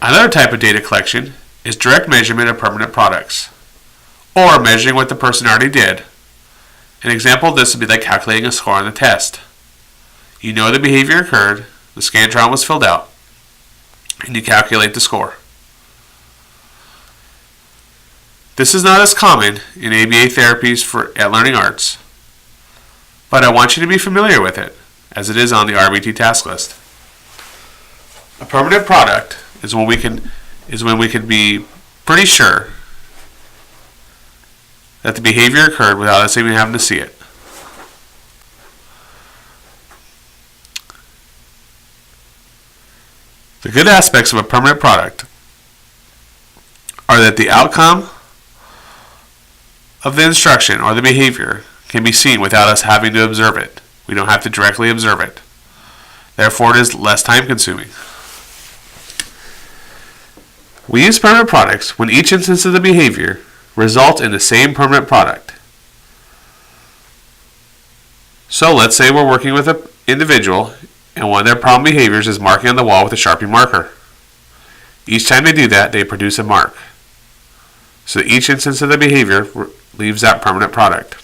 Another type of data collection is direct measurement of permanent products, or measuring what the person already did. An example of this would be like calculating a score on the test. You know the behavior occurred, the Scantron was filled out, and you calculate the score. This is not as common in ABA therapies at Learning Arts, but I want you to be familiar with it, as it is on the RBT task list. A permanent product is when we can be pretty sure that the behavior occurred without us even having to see it. The good aspects of a permanent product are that the outcome of the instruction or the behavior can be seen without us having to observe it. We don't have to directly observe it. Therefore, it is less time consuming. We use permanent products when each instance of the behavior results in the same permanent product. So let's say we're working with an individual and one of their problem behaviors is marking on the wall with a Sharpie marker. Each time they do that, they produce a mark. So each instance of the behavior leaves that permanent product.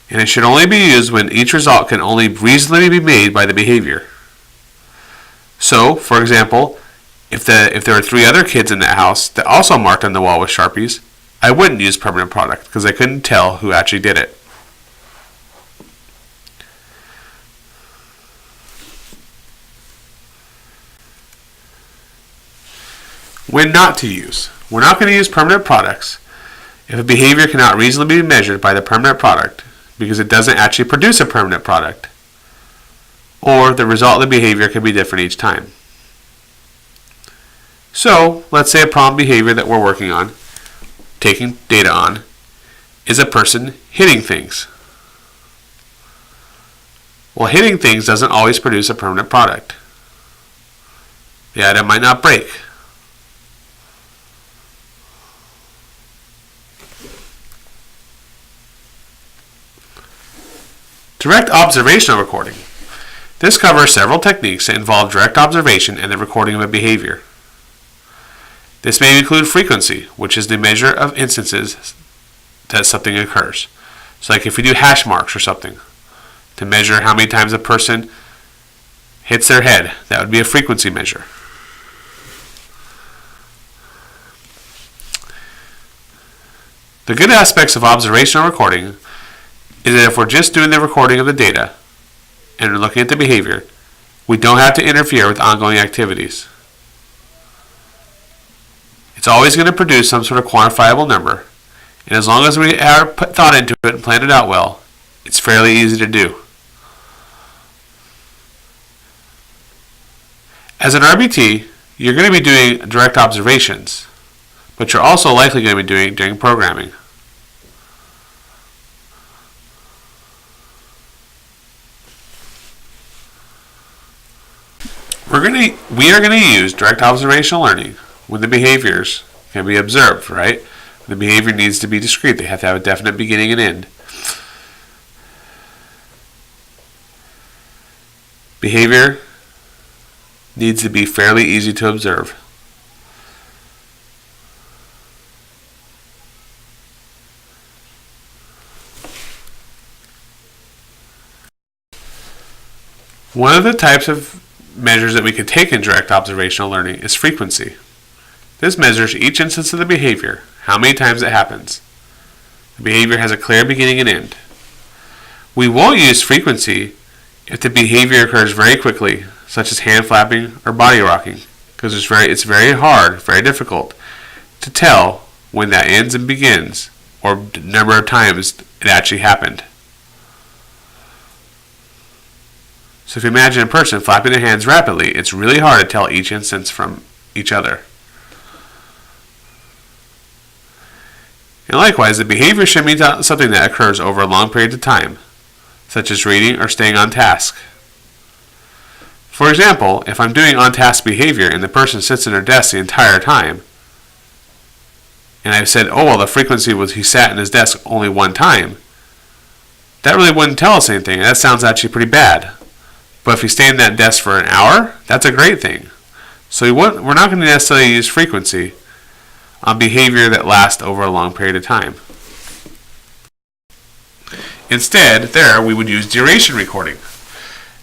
And it should only be used when each result can only reasonably be made by the behavior. So, for example, if there were 3 other kids in that house that also marked on the wall with Sharpies, I wouldn't use permanent product because I couldn't tell who actually did it. When not to use. We're not going to use permanent products if a behavior cannot reasonably be measured by the permanent product because it doesn't actually produce a permanent product, or the result of the behavior can be different each time. So, let's say a problem behavior that we're working on, taking data on, is a person hitting things. Well, hitting things doesn't always produce a permanent product. The item might not break. Direct observational recording. This covers several techniques that involve direct observation and the recording of a behavior. This may include frequency, which is the measure of instances that something occurs. So like if we do hash marks or something, to measure how many times a person hits their head, that would be a frequency measure. The good aspects of observational recording is that if we're just doing the recording of the data and we're looking at the behavior, we don't have to interfere with ongoing activities. It's always going to produce some sort of quantifiable number, and as long as we put thought into it and planned it out well, it's fairly easy to do. As an RBT, you're going to be doing direct observations, but you're also likely going to be doing programming. We are going to use direct observational learning when the behaviors can be observed, right? The behavior needs to be discrete. They have to have a definite beginning and end. Behavior needs to be fairly easy to observe. One of the types of measures that we can take in direct observational learning is frequency. This measures each instance of the behavior, how many times it happens. The behavior has a clear beginning and end. We won't use frequency if the behavior occurs very quickly, such as hand flapping or body rocking, because it's very hard, very difficult to tell when that ends and begins, or the number of times it actually happened. So if you imagine a person flapping their hands rapidly, it's really hard to tell each instance from each other. And likewise, the behavior should be something that occurs over a long period of time, such as reading or staying on task. For example, if I'm doing on-task behavior and the person sits in their desk the entire time, and I've said, oh, well, the frequency was he sat in his desk only one time, that really wouldn't tell us anything. That sounds actually pretty bad. But if you stay in that desk for an hour, that's a great thing. So we're not going to necessarily use frequency on behavior that lasts over a long period of time. Instead, we would use duration recording.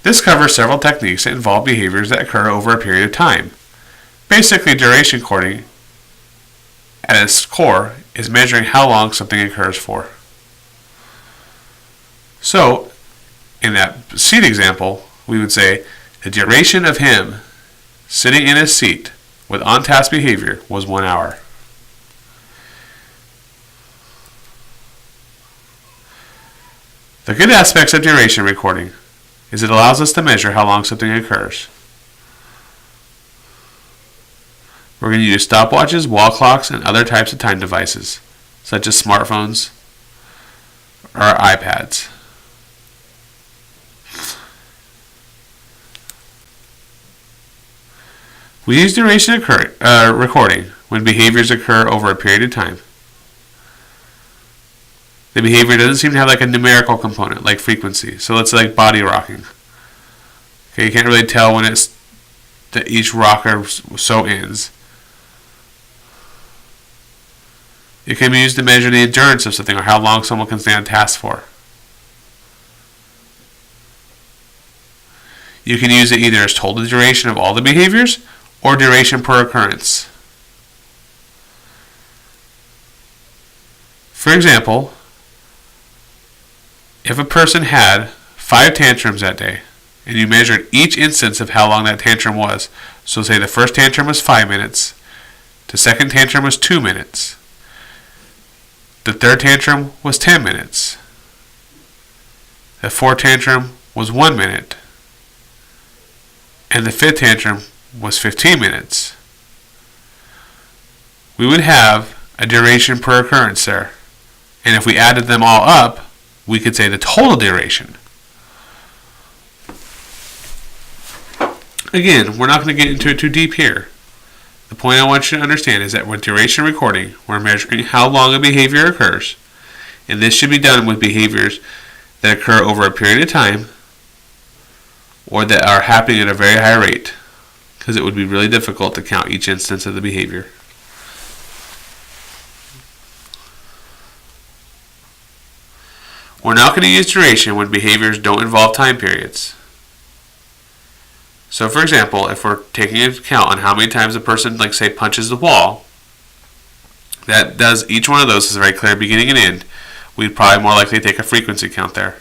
This covers several techniques that involve behaviors that occur over a period of time. Basically, duration recording, at its core, is measuring how long something occurs for. So, in that seat example, we would say the duration of him sitting in his seat with on-task behavior was 1 hour. The good aspects of duration recording is it allows us to measure how long something occurs. We're going to use stopwatches, wall clocks, and other types of time devices, such as smartphones or iPads. We use duration recording when behaviors occur over a period of time. The behavior doesn't seem to have like a numerical component like frequency. So let's say like body rocking. Okay, you can't really tell when it's that each rocker so ends. It can be used to measure the endurance of something or how long someone can stay on task for. You can use it either as total duration of all the behaviors or duration per occurrence. For example, if a person had 5 tantrums that day, and you measured each instance of how long that tantrum was, so say the first tantrum was 5 minutes, the second tantrum was 2 minutes, the third tantrum was 10 minutes, the fourth tantrum was 1 minute, and the fifth tantrum was 15 minutes, we would have a duration per occurrence there. And if we added them all up, we could say the total duration. Again, we're not going to get into it too deep here. The point I want you to understand is that with duration recording, we're measuring how long a behavior occurs. And this should be done with behaviors that occur over a period of time or that are happening at a very high rate, because it would be really difficult to count each instance of the behavior. We're not going to use duration when behaviors don't involve time periods. So for example, if we're taking into account on how many times a person, like say, punches the wall, that does each one of those is a very clear beginning and end, we'd probably more likely take a frequency count there.